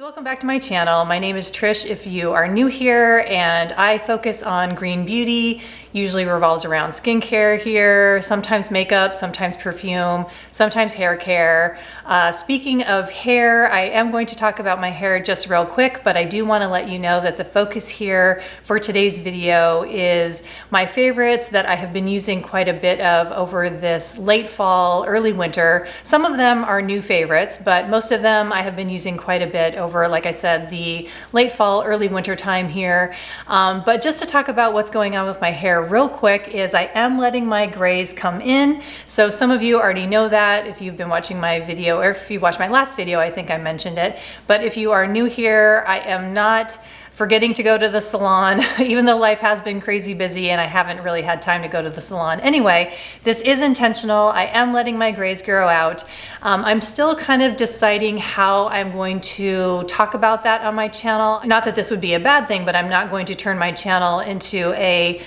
So welcome back to my channel. My name is Trish if you are new here, and I focus on green beauty. Usually revolves around skincare here, sometimes makeup, sometimes perfume, sometimes hair care. Speaking of hair, I am going to talk about my hair just real quick, but I do want to let you know that the focus here for today's video is my favorites that I have been using quite a bit of over this late fall, early winter. Some of them are new favorites, but most of them I have been using quite a bit over, like I said, the late fall, early winter time here. But just to talk about what's going on with my hair real quick is I am letting my grays come in. So some of you already know that if you've been watching my video, or if you watched my last video, I think I mentioned it. But if you are new here, I am not forgetting to go to the salon, even though life has been crazy busy and I haven't really had time to go to the salon. Anyway, this is intentional. I am letting my grays grow out. I'm still kind of deciding how I'm going to talk about that on my channel. Not that this would be a bad thing, but I'm not going to turn my channel into a,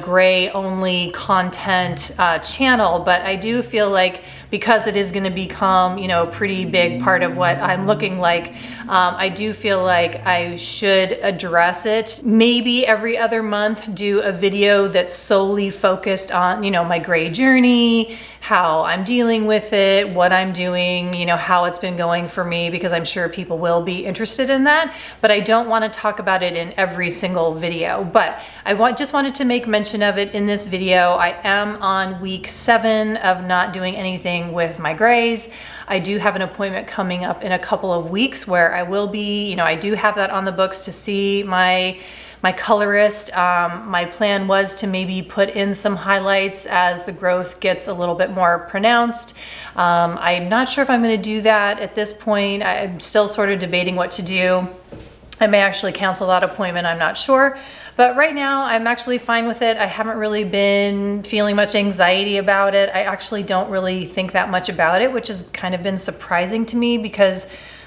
gray only content channel. But I do feel like because it is going to become, a pretty big part of what I'm looking like, I do feel like I should address it. Maybe every other month do a video that's solely focused on, my gray journey, how I'm dealing with it, what I'm doing, how it's been going for me, because I'm sure people will be interested in that. But I don't want to talk about it in every single video. But I just wanted to make mention of it in this video. I am on week 7 of not doing anything with my grays. I do have an appointment coming up in a couple of weeks where I will be, I do have that on the books to see my colorist. My plan was to maybe put in some highlights as the growth gets a little bit more pronounced. I'm not sure if I'm going to do that at this point. I'm still sort of debating what to do. I may actually cancel that appointment, I'm not sure. But right now I'm actually fine with it. I haven't really been feeling much anxiety about it. I actually don't really think that much about it, which has kind of been surprising to me because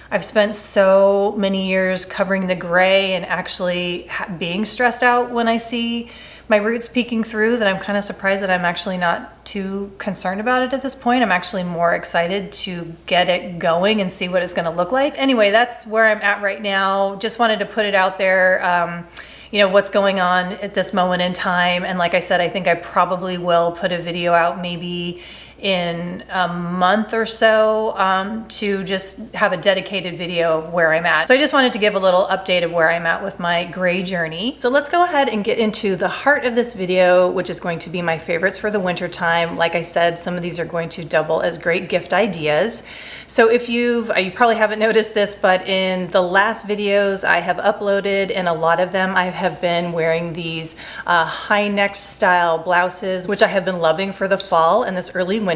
I've spent so many years covering the gray and actually being stressed out when I see my roots peeking through that I'm kind of surprised that I'm actually not too concerned about it at this point. I'm actually more excited to get it going and see what it's going to look like. Anyway, that's where I'm at right now. Just wanted to put it out there. What's going on at this moment in time. And like I said, I think I probably will put a video out maybe in a month or so to just have a dedicated video of where I'm at. So I just wanted to give a little update of where I'm at with my gray journey. So let's go ahead and get into the heart of this video, which is going to be my favorites for the winter time. Like I said, some of these are going to double as great gift ideas. So if you probably haven't noticed this, but in the last videos I have uploaded, in a lot of them I have been wearing these high neck style blouses, which I have been loving for the fall and this early winter.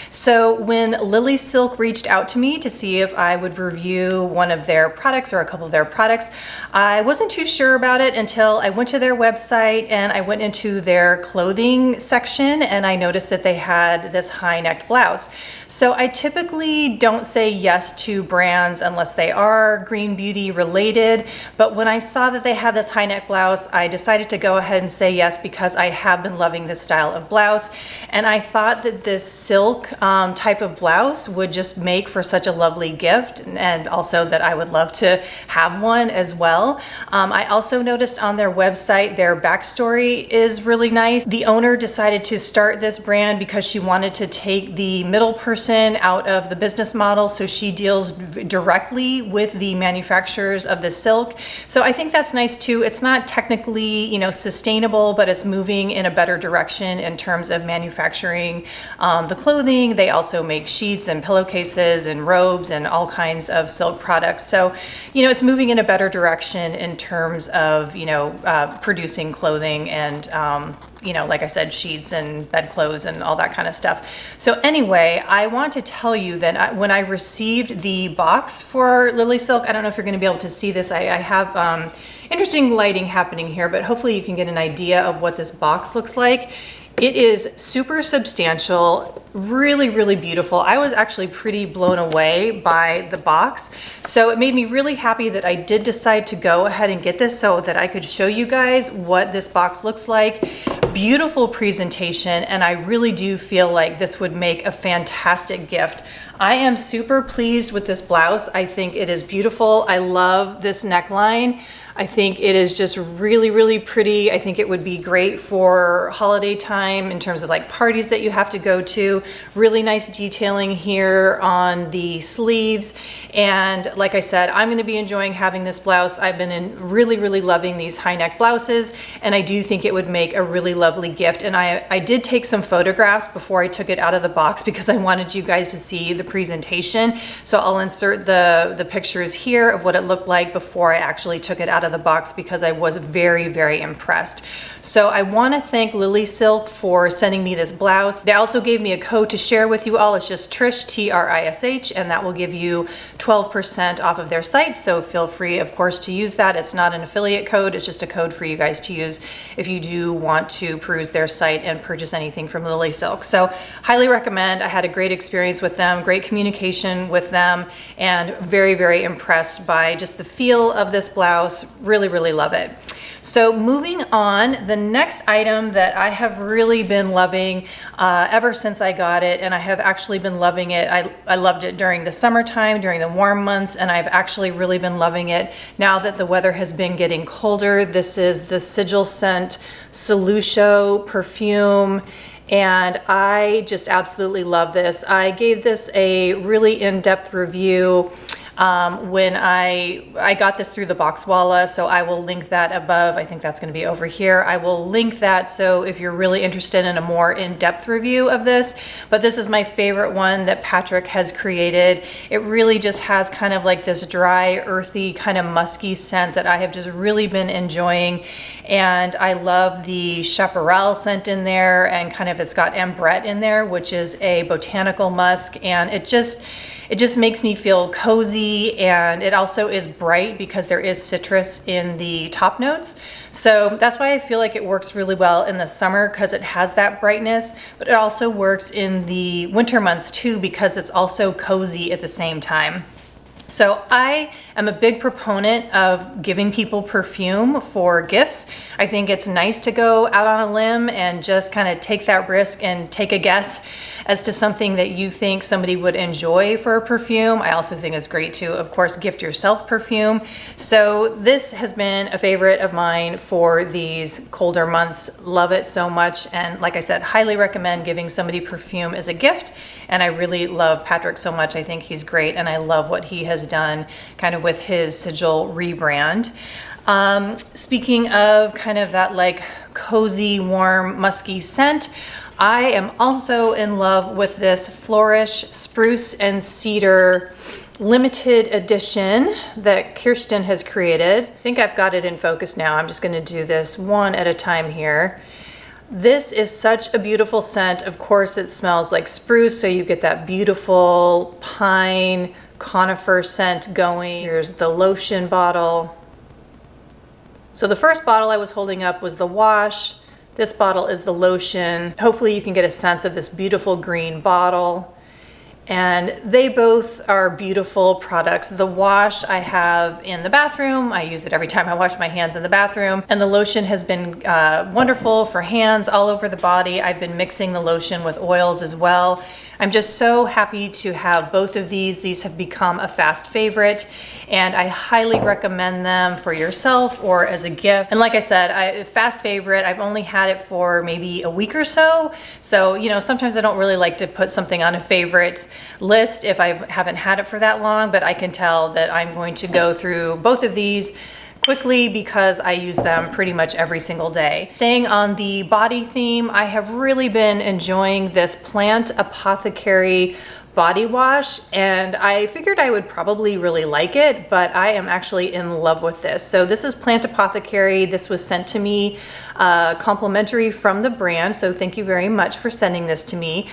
So when Lilly Silk reached out to me to see if I would review one of their products or a couple of their products, I wasn't too sure about it until I went to their website and I went into their clothing section and I noticed that they had this high necked blouse. So I typically don't say yes to brands unless they are green beauty related, but when I saw that they had this high neck blouse, I decided to go ahead and say yes because I have been loving this style of blouse, and I thought that this silk type of blouse would just make for such a lovely gift, and also that I would love to have one as well. I also noticed on their website their backstory is really nice. The owner decided to start this brand because she wanted to take the middle person out of the business model, so she deals directly with the manufacturers of the silk. So I think that's nice too. It's not technically, sustainable, but it's moving in a better direction in terms of manufacturing the clothing. They also make sheets and pillowcases and robes and all kinds of silk products. So, it's moving in a better direction in terms of, producing clothing and, like I said, sheets and bedclothes and all that kind of stuff. So anyway, I want to tell you that when I received the box for Lilly Silk, I don't know if you're going to be able to see this. I have interesting lighting happening here, but hopefully you can get an idea of what this box looks like. It is super substantial, really, really beautiful. I was actually pretty blown away by the box. So it made me really happy that I did decide to go ahead and get this so that I could show you guys what this box looks like. Beautiful presentation, and I really do feel like this would make a fantastic gift. I am super pleased with this blouse. I think it is beautiful. I love this neckline. I think it is just really, really pretty. I think it would be great for holiday time in terms of like parties that you have to go to. Really nice detailing here on the sleeves. And like I said, I'm gonna be enjoying having this blouse. I've been really, really loving these high neck blouses, and I do think it would make a really lovely gift. And I did take some photographs before I took it out of the box because I wanted you guys to see the presentation. So I'll insert the pictures here of what it looked like before I actually took it out of the box, because I was very, very impressed. So I want to thank Lilly Silk for sending me this blouse. They also gave me a code to share with you all. It's just Trish, T-R-I-S-H, and that will give you 12% off of their site. So feel free, of course, to use that. It's not an affiliate code. It's just a code for you guys to use if you do want to peruse their site and purchase anything from Lilly Silk. So highly recommend. I had a great experience with them, great communication with them, and very, very impressed by just the feel of this blouse. Really, really love it. So moving on, the next item that I have really been loving ever since I got it, and I have actually been loving it. I loved it during the summertime, during the warm months, and I've actually really been loving it now that the weather has been getting colder. This is the Sigil Scent Solution perfume, and I just absolutely love this. I gave this a really in-depth review when I got this through the Boxwalla, so I will link that above. I think that's going to be over here. I will link that, so if you're really interested in a more in-depth review of this. But this is my favorite one that Patrick has created. It really just has kind of like this dry, earthy, kind of musky scent that I have just really been enjoying. And I love the chaparral scent in there, and kind of it's got ambrette in there, which is a botanical musk, and it just makes me feel cozy, and it also is bright because there is citrus in the top notes. So that's why I feel like it works really well in the summer, because it has that brightness, but it also works in the winter months too, because it's also cozy at the same time. So I am a big proponent of giving people perfume for gifts. I think it's nice to go out on a limb and just kind of take that risk and take a guess as to something that you think somebody would enjoy for a perfume. I also think it's great to, of course, gift yourself perfume. So this has been a favorite of mine for these colder months. Love it so much. And like I said, highly recommend giving somebody perfume as a gift. And I really love Patrick so much. I think he's great, and I love what he has done kind of with his Sigil rebrand. Speaking of kind of that like cozy, warm, musky scent, I am also in love with this Flourish Spruce and Cedar limited edition that Kirsten has created. I think I've got it in focus now. I'm just going to do this one at a time here. This is such a beautiful scent. Of course, it smells like spruce, so you get that beautiful pine conifer scent going. Here's the lotion bottle. So the first bottle I was holding up was the wash. This bottle is the lotion. Hopefully you can get a sense of this beautiful green bottle. And they both are beautiful products. The wash I have in the bathroom. I use it every time I wash my hands in the bathroom. And the lotion has been wonderful for hands all over the body. I've been mixing the lotion with oils as well. I'm just so happy to have both of these. These have become a fast favorite, and I highly recommend them for yourself or as a gift. And like I said, fast favorite, I've only had it for maybe a week or so. So, you know, sometimes I don't really like to put something on a favorite list if I haven't had it for that long, but I can tell that I'm going to go through both of these quickly because I use them pretty much every single day. Staying on the body theme, I have really been enjoying this Plant Apothecary body wash, and I figured I would probably really like it, but I am actually in love with this. So this is Plant Apothecary. This was sent to me complimentary from the brand, so thank you very much for sending this to me.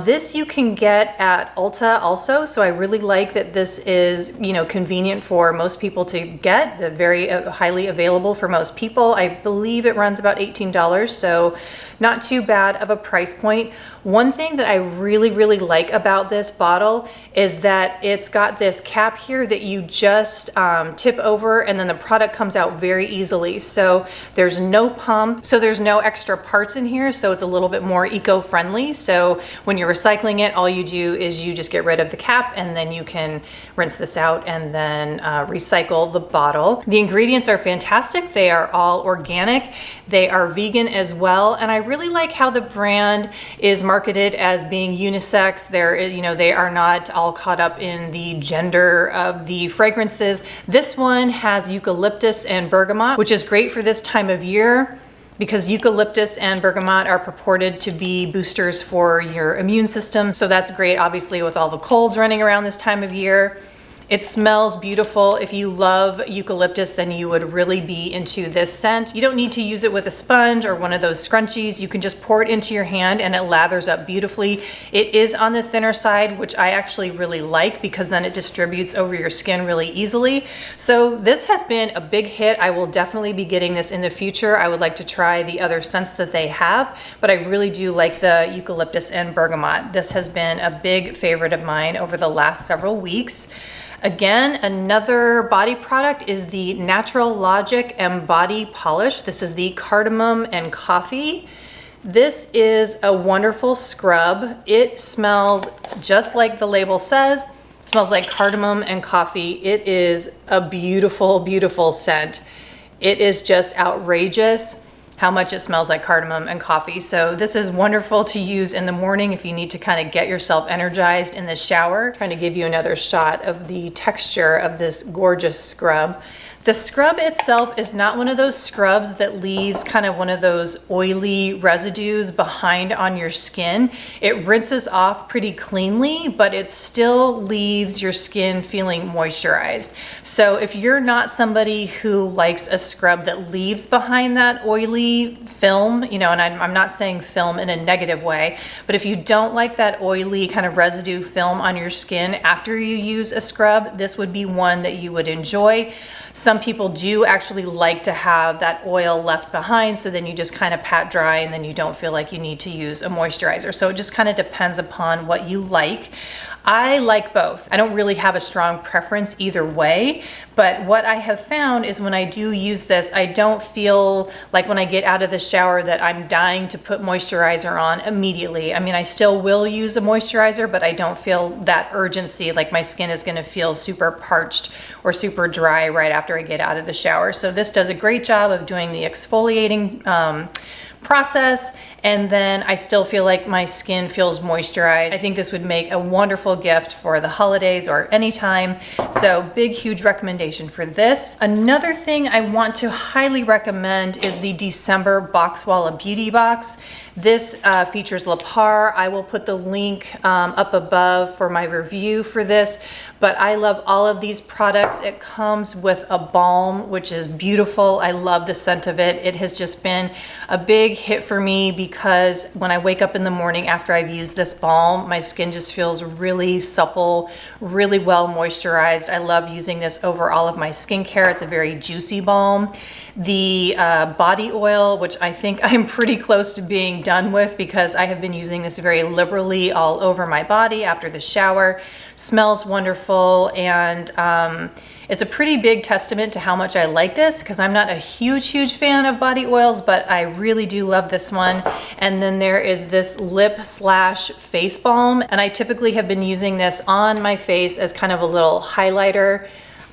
This you can get at Ulta also, so I really like that this is, you know, convenient for most people to get. They're very highly available for most people. I believe it runs about $18, so not too bad of a price point. One thing that I really like about this bottle is that it's got this cap here that you just tip over, and then the product comes out very easily. So there's no pump, so there's no extra parts in here, so it's a little bit more eco-friendly. So when you're recycling it, all you do is you just get rid of the cap, and then you can rinse this out and then recycle the bottle. The ingredients are fantastic. They are all organic. They are vegan as well, and I really like how the brand is marketed as being unisex. They are not all caught up in the gender of the fragrances. This one has eucalyptus and bergamot, which is great for this time of year, because eucalyptus and bergamot are purported to be boosters for your immune system. So that's great, obviously, with all the colds running around this time of year. It smells beautiful. If you love eucalyptus, then you would really be into this scent. You don't need to use it with a sponge or one of those scrunchies. You can just pour it into your hand and it lathers up beautifully. It is on the thinner side, which I actually really like, because then it distributes over your skin really easily. So this has been a big hit. I will definitely be getting this in the future. I would like to try the other scents that they have, but I really do like the eucalyptus and bergamot. This has been a big favorite of mine over the last several weeks. Again, another body product is the Natural Logic Body Polish. This is the cardamom and coffee. This is a wonderful scrub. It smells just like the label says. It smells like cardamom and coffee. It is a beautiful scent. It is just outrageous how much it smells like cardamom and coffee. So this is wonderful to use in the morning if you need to kind of get yourself energized in the shower. Trying to give you another shot of the texture of this gorgeous scrub. The scrub itself is not one of those scrubs that leaves kind of one of those oily residues behind on your skin. It rinses off pretty cleanly, but it still leaves your skin feeling moisturized. So if you're not somebody who likes a scrub that leaves behind that oily film, you know, and I'm not saying film in a negative way, but if you don't like that oily kind of residue film on your skin after you use a scrub, this would be one that you would enjoy. Some people do actually like to have that oil left behind, so then you just kind of pat dry and then you don't feel like you need to use a moisturizer. So it just kind of depends upon what you like. I like both. I don't really have a strong preference either way, but what I have found is when I do use this, I don't feel like when I get out of the shower that I'm dying to put moisturizer on immediately. I mean, I still will use a moisturizer, but I don't feel that urgency, like my skin is gonna feel super parched or super dry right after I get out of the shower. So this does a great job of doing the exfoliating process, and then I still feel like my skin feels moisturized. I think this would make a wonderful gift for the holidays or anytime. So big, huge recommendation for this. Another thing I want to highly recommend is the December Boxwalla Beauty Box. This features La Par. I will put the link up above for my review for this, but I love all of these products. It comes with a balm, which is beautiful. I love the scent of it. It has just been a big hit for me because when I wake up in the morning after I've used this balm, my skin just feels really supple, really well moisturized. I love using this over all of my skincare. It's a very juicy balm. The body oil, which I think I'm pretty close to being done with because I have been using this very liberally all over my body after the shower. Smells wonderful, and it's a pretty big testament to how much I like this because I'm not a huge fan of body oils, but I really do love this one. And then there is this lip slash face balm, and I typically have been using this on my face as kind of a little highlighter.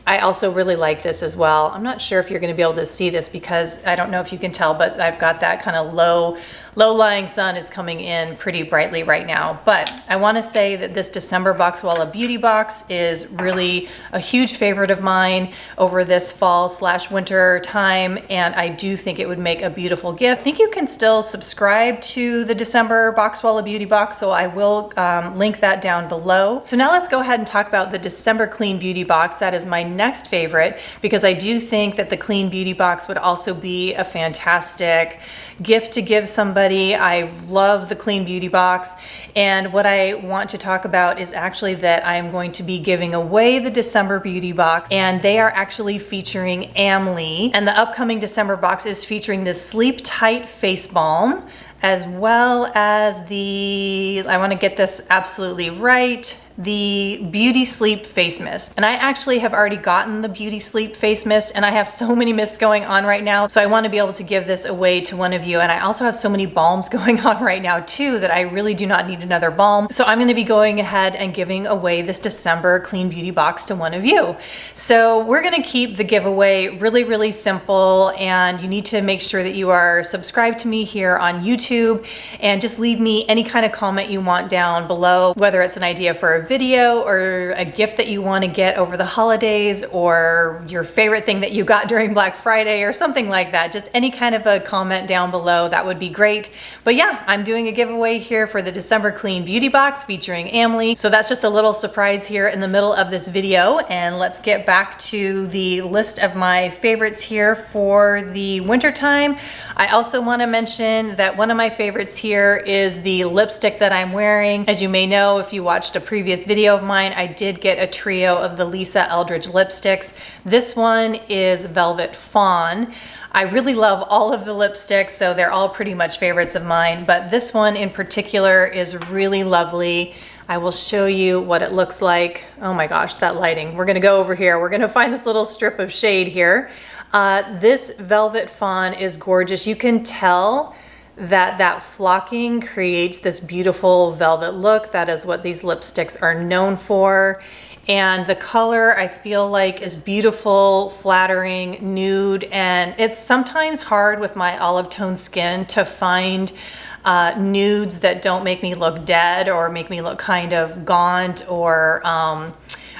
I also really like this as well. I'm not sure if you're going to be able to see this because I don't know if you can tell, but I've got that kind of low low-lying sun is coming in pretty brightly right now. But I want to say that this December Boxwalla Beauty Box is really a huge favorite of mine over this fall/winter time, and I do think it would make a beautiful gift. I think you can still subscribe to the December Boxwalla Beauty Box, so I will link that down below. So now let's go ahead and talk about the December Clean Beauty Box. That is my next favorite because I do think that the Clean Beauty Box would also be a fantastic gift to give somebody. I love the Clean Beauty Box, and what I want to talk about is actually that I am going to be giving away the December Beauty Box, and they are actually featuring Amley, and the upcoming December box is featuring this Sleep Tight Face Balm, as well as the, I want to get this absolutely right, the Beauty Sleep Face Mist. And I actually have already gotten the Beauty Sleep Face Mist, and I have so many mists going on right now, so I want to be able to give this away to one of you. And I also have so many balms going on right now too that I really do not need another balm. So I'm going to be going ahead and giving away this December Clean Beauty Box to one of you. So we're going to keep the giveaway really, really simple, and you need to make sure that you are subscribed to me here on YouTube, and just leave me any kind of comment you want down below, whether it's an idea for a video or a gift that you want to get over the holidays, or your favorite thing that you got during Black Friday or something like that. Just any kind of a comment down below, that would be great. But yeah, I'm doing a giveaway here for the December Clean Beauty Box featuring Amley. So that's just a little surprise here in the middle of this video, and let's get back to the list of my favorites here for the winter time. I also want to mention that one of my favorites here is the lipstick that I'm wearing. As you may know, if you watched a previous video of mine, I did get a trio of the Eldridge lipsticks. This one is Velvet Fawn. I really love all of the lipsticks, so they're all pretty much favorites of mine, but this one in particular is really lovely. I will show you what it looks like. Oh my gosh, that lighting. We're gonna go over here. We're gonna find this little strip of shade here. This Velvet Fawn is gorgeous. You can tell that flocking creates this beautiful velvet look. That is what these lipsticks are known for. And the color, I feel like, is beautiful, flattering, nude, and it's sometimes hard with my olive tone skin to find nudes that don't make me look dead or make me look kind of gaunt, or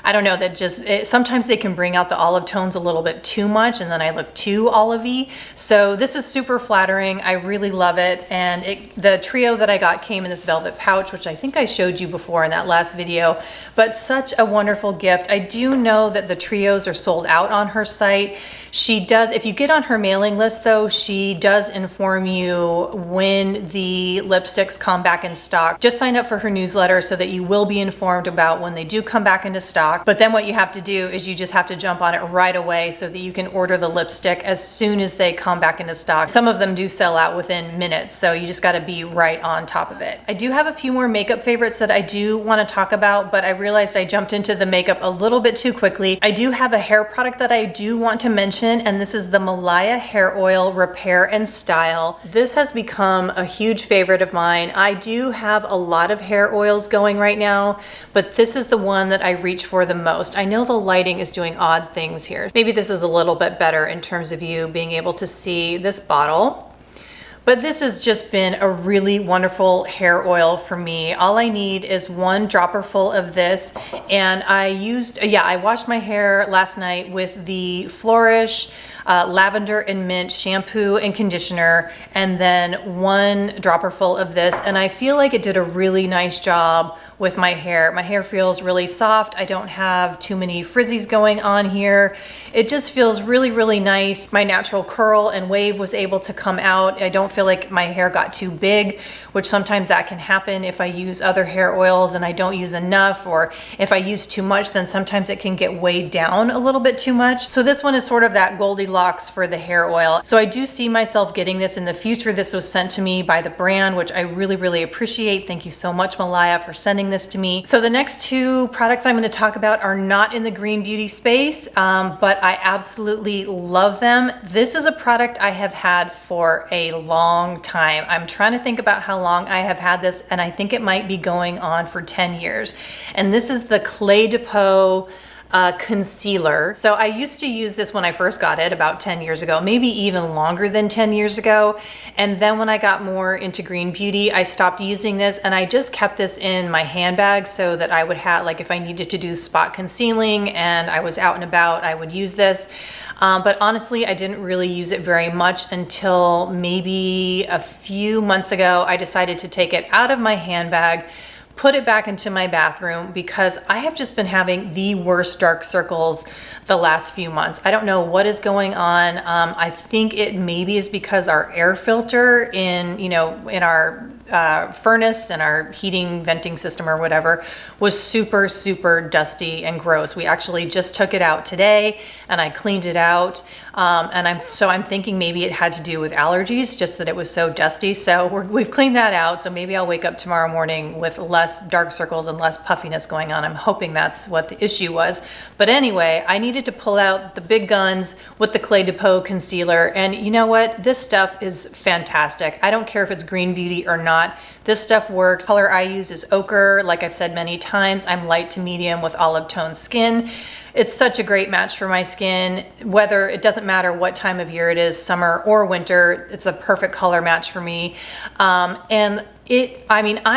I don't know, that just, sometimes they can bring out the olive tones a little bit too much and then I look too olivey. So this is super flattering. I really love it. And the trio that I got came in this velvet pouch, which I think I showed you before in that last video, but such a wonderful gift. I do know that the trios are sold out on her site. She does, if you get on her mailing list though, she does inform you when the lipsticks come back in stock. Just sign up for her newsletter so that you will be informed about when they do come back into stock. But then what you have to do is you just have to jump on it right away so that you can order the lipstick as soon as they come back into stock. Some of them do sell out within minutes, so you just gotta be right on top of it. I do have a few more makeup favorites that I do wanna talk about, but I realized I jumped into the makeup a little bit too quickly. I do have a hair product that I do want to mention, and this is the Malaya Hair Oil Repair and Style. This has become a huge favorite of mine. I do have a lot of hair oils going right now, but this is the one that I reach for the most. I know the lighting is doing odd things here. Maybe this is a little bit better in terms of you being able to see this bottle. But this has just been a really wonderful hair oil for me. All I need is one dropper full of this, and I washed my hair last night with the Flourish lavender and mint shampoo and conditioner, and then one dropper full of this, and I feel like it did a really nice job with my hair. My hair feels really soft. I don't have too many frizzies going on here. It just feels really, really nice. My natural curl and wave was able to come out. I don't feel like my hair got too big, which sometimes that can happen if I use other hair oils and I don't use enough, or if I use too much, then sometimes it can get weighed down a little bit too much. So this one is sort of that Goldilocks for the hair oil. So I do see myself getting this in the future. This was sent to me by the brand, which I really, really appreciate. Thank you so much, Malaya, for sending this to me. So the next two products I'm going to talk about are not in the green beauty space, but I absolutely love them. This is a product I have had for a long time. I'm trying to think about how long I have had this, and I think it might be going on for 10 years. And this is the Clé de Peau concealer. So I used to use this when I first got it about 10 years ago, maybe even longer than 10 years ago. And then when I got more into green beauty, I stopped using this and I just kept this in my handbag so that I would have, like if I needed to do spot concealing and I was out and about, I would use this. But honestly, I didn't really use it very much until maybe a few months ago. I decided to take it out of my handbag, put it back into my bathroom because I have just been having the worst dark circles the last few months. I don't know what is going on. I think it maybe is because our air filter in our furnace and our heating venting system or whatever was super, super dusty and gross. We actually just took it out today and I cleaned it out. And I'm thinking maybe it had to do with allergies, just that it was so dusty. So we've cleaned that out. So maybe I'll wake up tomorrow morning with less dark circles and less puffiness going on. I'm hoping that's what the issue was. But anyway, I needed to pull out the big guns with the Clé de Peau concealer. And you know what? This stuff is fantastic. I don't care if it's green beauty or not. This stuff works. Color I use is ochre. Like I've said many times, I'm light to medium with olive tone skin. It's such a great match for my skin, whether it doesn't matter what time of year it is, summer or winter, it's a perfect color match for me. I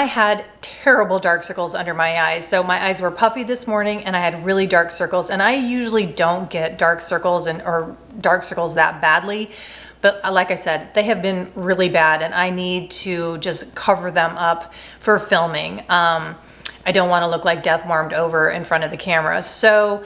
had terrible dark circles under my eyes. So my eyes were puffy this morning and I had really dark circles, and I usually don't get dark circles or dark circles that badly. But like I said, they have been really bad and I need to just cover them up for filming. I don't want to look like death warmed over in front of the camera. So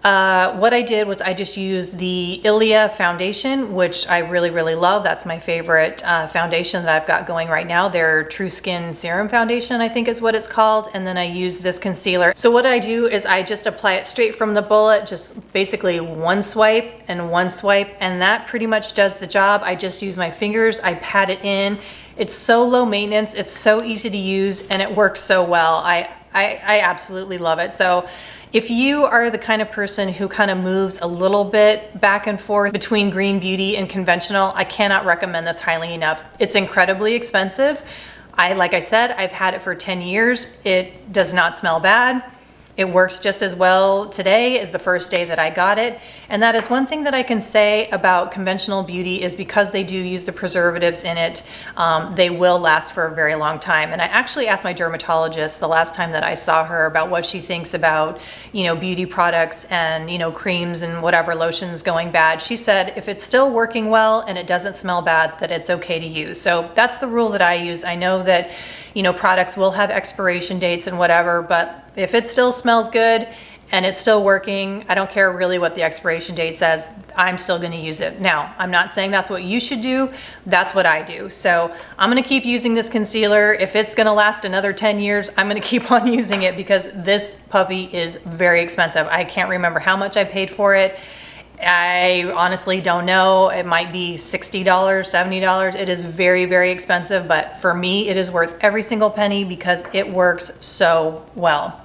what I did was I just used the Ilia foundation, which I really, really love. That's my favorite foundation that I've got going right now. Their True Skin Serum Foundation, I think is what it's called. And then I use this concealer. So what I do is I just apply it straight from the bullet, just basically one swipe and one swipe. And that pretty much does the job. I just use my fingers, I pat it in. It's so low maintenance, it's so easy to use, and it works so well. I absolutely love it. So if you are the kind of person who kind of moves a little bit back and forth between green beauty and conventional, I cannot recommend this highly enough. It's incredibly expensive. Like I said, I've had it for 10 years. It does not smell bad. It works just as well today as the first day that I got it. And that is one thing that I can say about conventional beauty, is because they do use the preservatives in it, they will last for a very long time. And I actually asked my dermatologist the last time that I saw her about what she thinks about, beauty products and, creams and whatever, lotions going bad. She said, if it's still working well and it doesn't smell bad, that it's okay to use. So that's the rule that I use. I know that, products will have expiration dates and whatever, but if it still smells good and it's still working, I don't care really what the expiration date says, I'm still gonna use it. Now, I'm not saying that's what you should do, that's what I do. So I'm gonna keep using this concealer. If it's gonna last another 10 years, I'm gonna keep on using it because this puppy is very expensive. I can't remember how much I paid for it. I honestly don't know. It might be $60, $70. It is very, very expensive, but for me, it is worth every single penny because it works so well.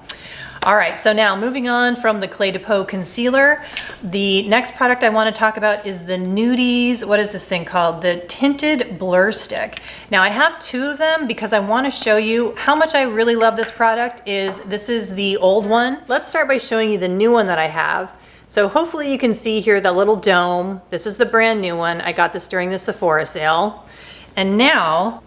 All right, so now moving on from the Clé de Peau concealer, the next product I want to talk about is the Nudies. What is this thing called? The Tinted Blur Stick. Now I have two of them because I want to show you how much I really love this product. This is the old one. Let's start by showing you the new one that I have. So hopefully you can see here the little dome. This is the brand new one. I got this during the Sephora sale. And now,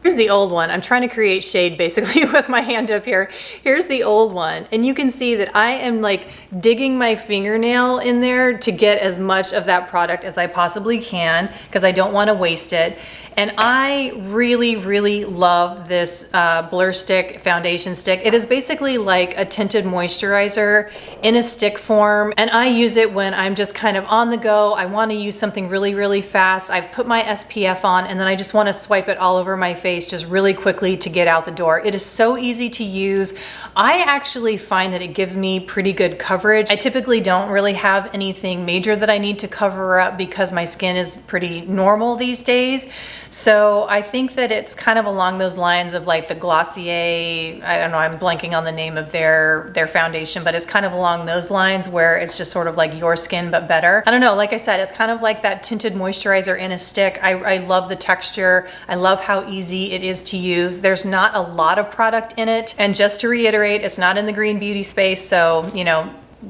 here's the old one. I'm trying to create shade basically with my hand up here. Here's the old one. And you can see that I am like digging my fingernail in there to get as much of that product as I possibly can because I don't want to waste it. And I really, really love this Blur Stick foundation stick. It is basically like a tinted moisturizer in a stick form. And I use it when I'm just kind of on the go. I want to use something really, really fast. I've put my SPF on and then I just want to swipe it all over my face just really quickly to get out the door. It is so easy to use. I actually find that it gives me pretty good coverage. I typically don't really have anything major that I need to cover up because my skin is pretty normal these days. So I think that it's kind of along those lines of like the Glossier, I don't know, I'm blanking on the name of their foundation, but it's kind of along those lines where it's just sort of like your skin, but better. I don't know, like I said, it's kind of like that tinted moisturizer in a stick. I love the texture. I love how easy it is to use. There's not a lot of product in it. And just to reiterate, it's not in the green beauty space. So,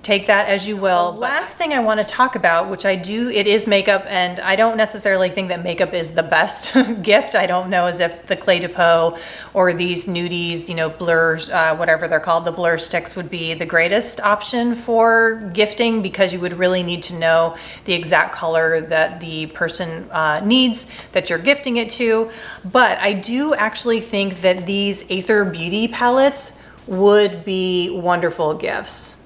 take that as you will. The last thing I want to talk about, which I do, it is makeup, and I don't necessarily think that makeup is the best gift. I don't know as if the Clé de Peau or these nudies, you know, blurs, whatever they're called, the blur sticks would be the greatest option for gifting, because you would really need to know the exact color that the person needs that you're gifting it to. But I do actually think that these Aether Beauty palettes would be wonderful gifts.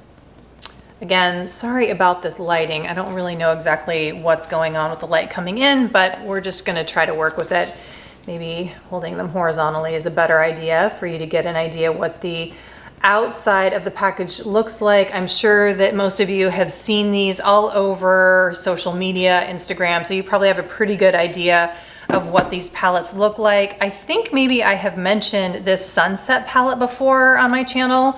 Again, sorry about this lighting. I don't really know exactly what's going on with the light coming in, but we're just gonna try to work with it. Maybe holding them horizontally is a better idea for you to get an idea what the outside of the package looks like. I'm sure that most of you have seen these all over social media, Instagram, so you probably have a pretty good idea of what these palettes look like. I think maybe I have mentioned this Sunset palette before on my channel.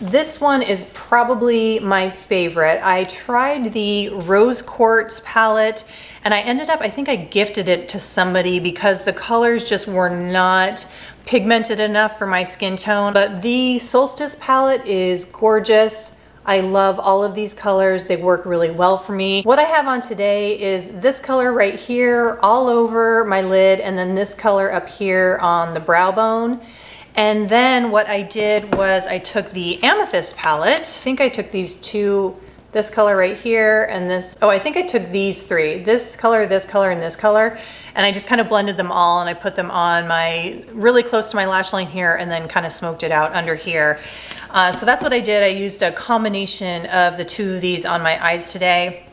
This one is probably my favorite. I tried the Rose Quartz palette and I ended up, I think I gifted it to somebody because the colors just were not pigmented enough for my skin tone. But the Solstice palette is gorgeous. I love all of these colors. They work really well for me. What I have on today is this color right here all over my lid, and then this color up here on the brow bone. And then what I did was I took the Amethyst palette. I think I took these two, this color right here and this, oh, I think I took these three, this color, and this color. And I just kind of blended them all and I put them on my, really close to my lash line here, and then kind of smoked it out under here. So that's what I did. I used a combination of the two of these on my eyes today.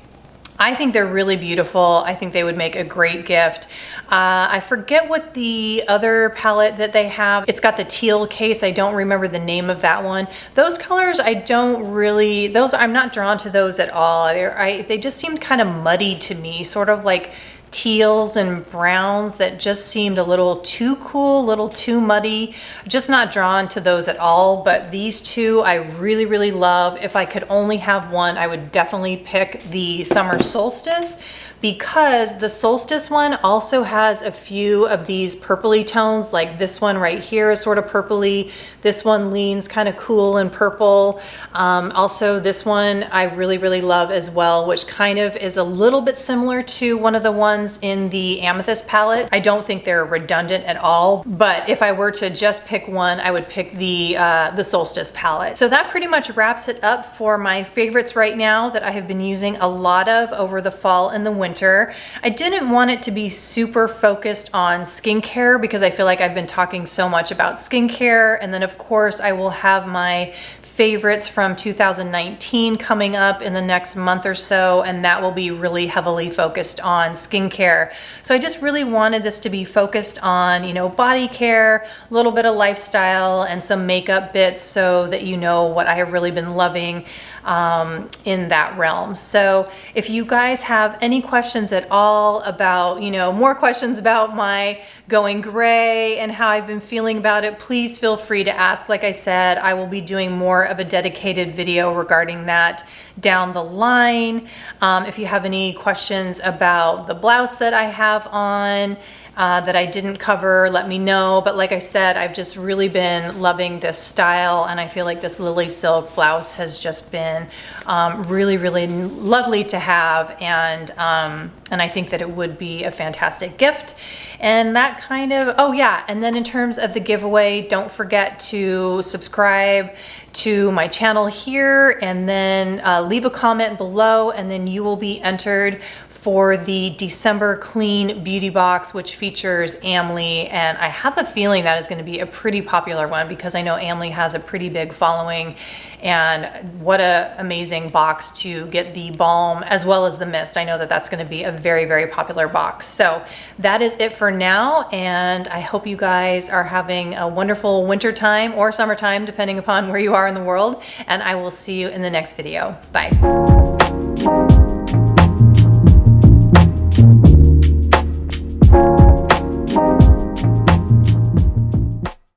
I think they're really beautiful. I think they would make a great gift. I forget what the other palette that they have. It's got the teal case. I don't remember the name of that one. Those colors, I don't really, those, I'm not drawn to those at all. They just seemed kind of muddy to me, sort of like teals and browns that just seemed a little too cool, a little too muddy. Just not drawn to those at all, but these two I really, really love. If I could only have one, I would definitely pick the Summer Solstice, because the Solstice one also has a few of these purpley tones, like this one right here is sort of purpley. This one leans kind of cool and purple. Also this one I really, really love as well, which kind of is a little bit similar to one of the ones in the Amethyst palette. I don't think they're redundant at all, but if I were to just pick one, I would pick the Solstice palette. So that pretty much wraps it up for my favorites right now that I have been using a lot of over the fall and the winter. I didn't want it to be super focused on skincare because I feel like I've been talking so much about skincare, and then of course I will have my favorites from 2019 coming up in the next month or so, and that will be really heavily focused on skincare. So I just really wanted this to be focused on, you know, body care, a little bit of lifestyle, and some makeup bits so that you know what I have really been loving in that realm. So if you guys have any questions at all about, you know, more questions about my going gray and how I've been feeling about it, please feel free to ask. Like I said, I will be doing more of a dedicated video regarding that down the line. If you have any questions about the blouse that I have on, that I didn't cover, let me know. But like I said, I've just really been loving this style, and I feel like this Lilly Silk blouse has just been really, really lovely to have, and I think that it would be a fantastic gift. And that kind of, oh yeah, and then in terms of the giveaway, don't forget to subscribe to my channel here, and then leave a comment below, and then you will be entered for the December Clean Beauty Box, which features Amley, and I have a feeling that is going to be a pretty popular one because I know Amley has a pretty big following, and what a amazing box to get the balm as well as the mist. I know that that's going to be a very, very popular box. So that is it for now, and I hope you guys are having a wonderful winter time or summertime, depending upon where you are in the world, and I will see you in the next video. Bye.